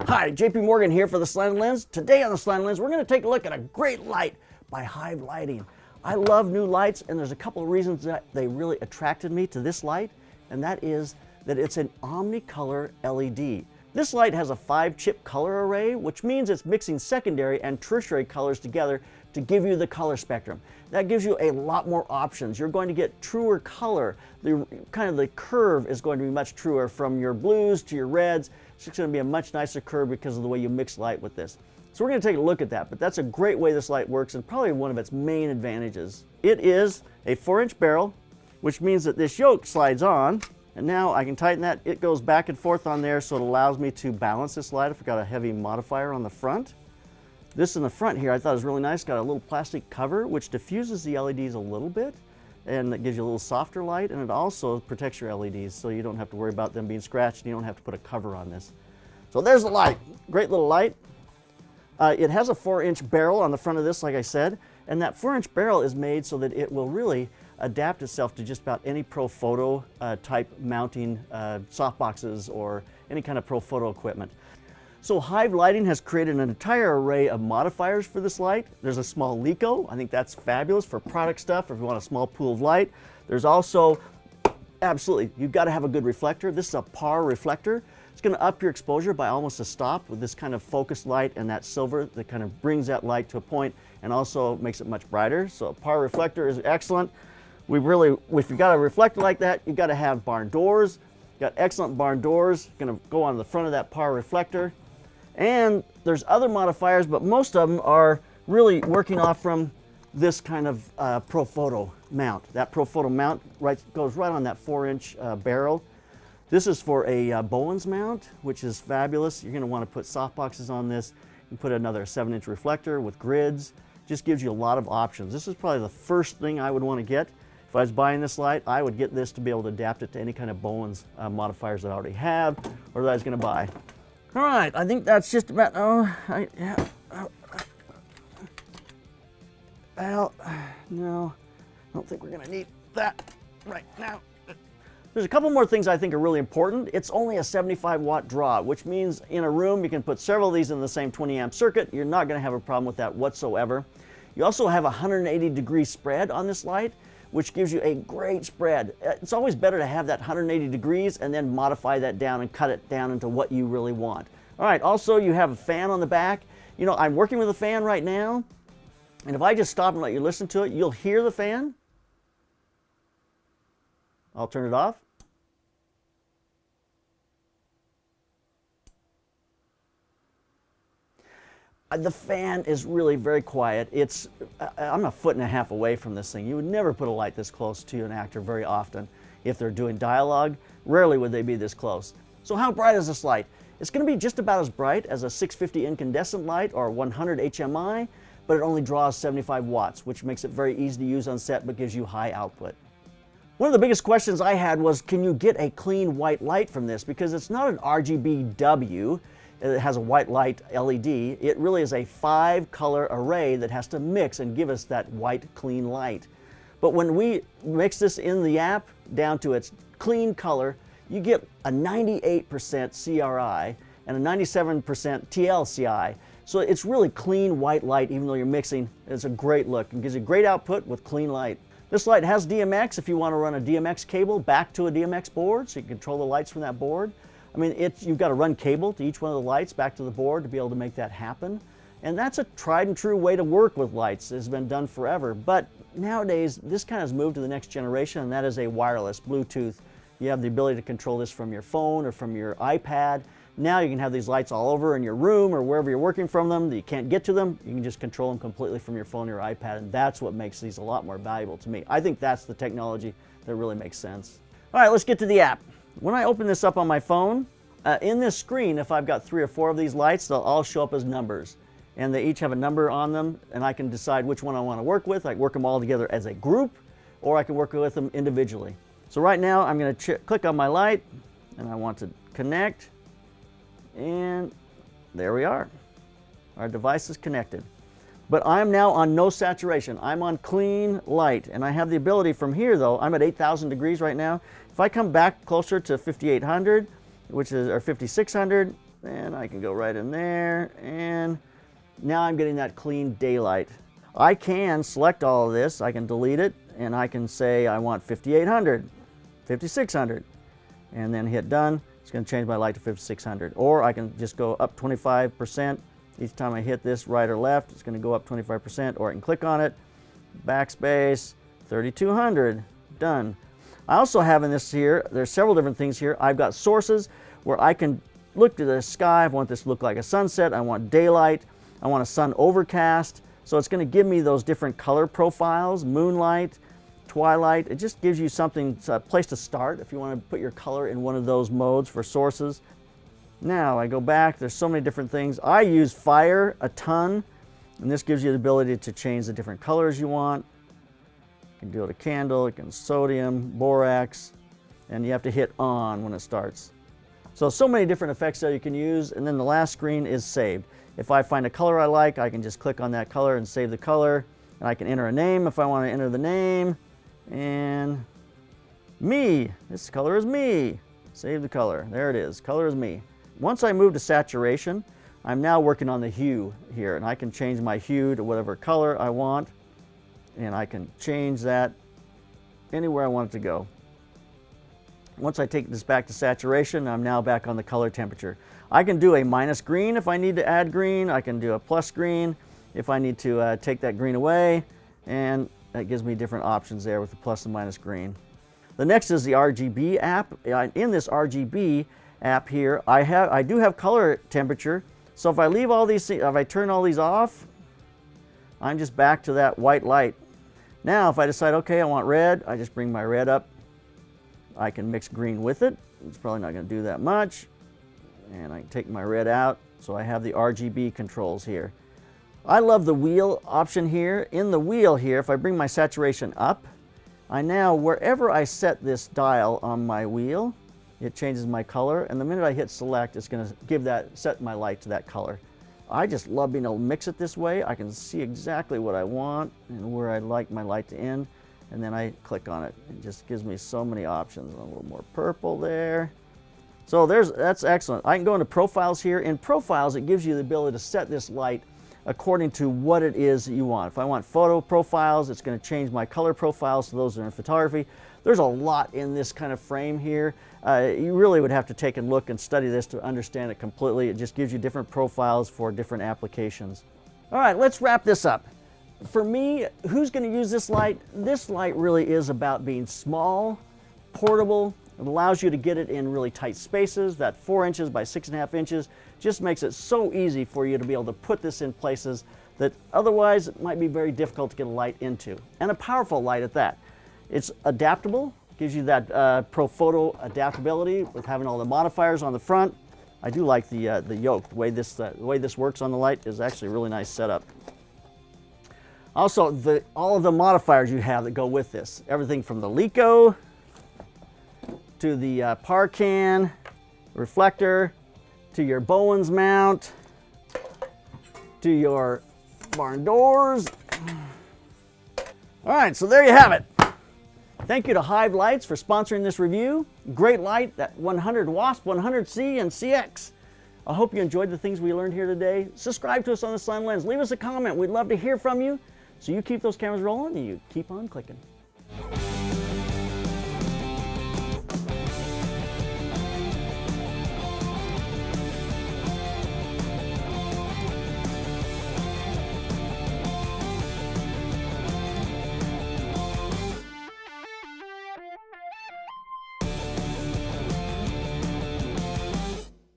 Hi, JP Morgan here for the Slanted Lens. Today on the Slanted Lens, we're going to take a look at a great light by Hive Lighting. I love new lights, and there's a couple of reasons that they really attracted me to this light, and that is that it's an Omni-Color LED. This light has a 5-chip color array, which means it's mixing secondary and tertiary colors together to give you the color spectrum. That gives you a lot more options. You're going to get truer color. The curve is going to be much truer from your blues to your reds. It's just going to be a much nicer curve because of the way you mix light with this. So we're going to take a look at that, but that's a great way this light works and probably one of its main advantages. It is a 4-inch barrel, which means that this yoke slides on, and now I can tighten that. It goes back and forth on there, so it allows me to balance this light if I've got a heavy modifier on the front. This in the front here I thought was really nice. Got a little plastic cover which diffuses the LEDs a little bit, and it gives you a little softer light, and it also protects your LEDs so you don't have to worry about them being scratched and you don't have to put a cover on this. So there's the light. Great little light. It has a 4-inch barrel on the front of this, like I said, and that 4-inch barrel is made so that it will really adapt itself to just about any pro photo type mounting softboxes or any kind of pro photo equipment. So Hive Lighting has created an entire array of modifiers for this light. There's a small LECO. I think that's fabulous for product stuff if you want a small pool of light. There's also, absolutely, you've got to have a good reflector. This is a PAR reflector. It's going to up your exposure by almost a stop with this kind of focused light and that silver that kind of brings that light to a point and also makes it much brighter. So a PAR reflector is excellent. If you've got a reflector like that, you've got to have barn doors. Got excellent barn doors. Going to go on the front of that PAR reflector. And there's other modifiers, but most of them are really working off from this kind of pro photo mount. That pro photo mount goes right on that 4-inch barrel. This is for a Bowens mount, which is fabulous. You're going to want to put softboxes on this and put another 7-inch reflector with grids. Just gives you a lot of options. This is probably the first thing I would want to get. If I was buying this light, I would get this to be able to adapt it to any kind of Bowens modifiers that I already have or that I was going to buy. All right, I think that's just about, well, no, I don't think we're gonna need that right now. There's a couple more things I think are really important. It's only a 75-watt draw, which means in a room you can put several of these in the same 20-amp circuit. You're not gonna have a problem with that whatsoever. You also have a 180-degree spread on this light, which gives you a great spread. It's always better to have that 180 degrees and then modify that down and cut it down into what you really want. All right, also you have a fan on the back. You know, I'm working with a fan right now, and if I just stop and let you listen to it, you'll hear the fan. I'll turn it off. The fan is really very quiet. I'm 1.5 feet away from this thing. You would never put a light this close to an actor very often. If they're doing dialogue, rarely would they be this close. So how bright is this light? It's going to be just about as bright as a 650 incandescent light or 100 HMI, but it only draws 75 watts, which makes it very easy to use on set but gives you high output. One of the biggest questions I had was, can you get a clean white light from this? Because it's not an RGBW. It has a white light LED. It really is a 5-color array that has to mix and give us that white clean light. But when we mix this in the app down to its clean color, you get a 98% CRI and a 97% TLCI. So it's really clean white light even though you're mixing. It's a great look and gives you great output with clean light. This light has DMX if you want to run a DMX cable back to a DMX board so you can control the lights from that board. I mean, you've got to run cable to each one of the lights back to the board to be able to make that happen. And that's a tried and true way to work with lights. It's been done forever. But nowadays, this kind of has moved to the next generation, and that is a wireless Bluetooth. You have the ability to control this from your phone or from your iPad. Now you can have these lights all over in your room or wherever you're working from them that you can't get to them. You can just control them completely from your phone or your iPad, and that's what makes these a lot more valuable to me. I think that's the technology that really makes sense. All right, let's get to the app. When I open this up on my phone, in this screen, if I've got 3 or 4 of these lights, they'll all show up as numbers. And they each have a number on them, and I can decide which one I want to work with. I can work them all together as a group, or I can work with them individually. So right now, I'm going to click on my light, and I want to connect, and there we are. Our device is connected. But I'm now on no saturation. I'm on clean light, and I have the ability from here, though, I'm at 8,000 degrees right now. If I come back closer to 5,800, which is, or 5,600, and I can go right in there, and now I'm getting that clean daylight. I can select all of this, I can delete it, and I can say I want 5800, 5600, and then hit done. It's going to change my light to 5600. Or I can just go up 25%. Each time I hit this right or left, it's going to go up 25%, or I can click on it, backspace, 3200, done. I also have in this here, there's several different things here. I've got sources where I can look to the sky. I want this to look like a sunset. I want daylight. I want a sun overcast. So it's going to give me those different color profiles, moonlight, twilight. It just gives you something, a place to start if you want to put your color in one of those modes for sources. Now I go back, there's so many different things. I use fire a ton, and this gives you the ability to change the different colors you want. You can do it a candle, you can sodium, borax, and you have to hit on when it starts. So many different effects that you can use, and then the last screen is saved. If I find a color I like, I can just click on that color and save the color, and I can enter a name if I want to enter the name, and me, this color is me. Save the color, there it is, color is me. Once I move to saturation, I'm now working on the hue here, and I can change my hue to whatever color I want, and I can change that anywhere I want it to go. Once I take this back to saturation, I'm now back on the color temperature. I can do a minus green if I need to add green. I can do a plus green if I need to take that green away, and that gives me different options there with the plus and minus green. The next is the RGB app. In this RGB app here, I do have color temperature. So if I leave all these, if I turn all these off, I'm just back to that white light. Now if I decide, okay, I want red, I just bring my red up. I can mix green with it. It's probably not going to do that much. And I can take my red out, so I have the RGB controls here. I love the wheel option here. In the wheel here, if I bring my saturation up, I now, wherever I set this dial on my wheel, it changes my color, and the minute I hit select, it's going to give that, set my light to that color. I just love being able to mix it this way. I can see exactly what I want and where I'd like my light to end, and then I click on it. It just gives me so many options. A little more purple there. So that's excellent. I can go into profiles here. In profiles, it gives you the ability to set this light according to what it is that you want. If I want photo profiles, it's going to change my color profiles to those that are in photography. There's a lot in this kind of frame here. You really would have to take a look and study this to understand it completely. It just gives you different profiles for different applications. All right, let's wrap this up. For me, who's going to use this light? This light really is about being small, portable. It allows you to get it in really tight spaces. That 4 inches by 6.5 inches just makes it so easy for you to be able to put this in places that otherwise it might be very difficult to get a light into. And a powerful light at that. It's adaptable, gives you that pro photo adaptability with having all the modifiers on the front. I do like the yoke. The way this works on the light is actually a really nice setup. Also, all of the modifiers you have that go with this. Everything from the Lico to the Parcan reflector, to your Bowen's mount, to your barn doors. All right, so there you have it. Thank you to Hive Lights for sponsoring this review. Great light, that 100 Wasp, 100C, and CX. I hope you enjoyed the things we learned here today. Subscribe to us on the Slanted Lens. Leave us a comment. We'd love to hear from you. So you keep those cameras rolling and you keep on clicking.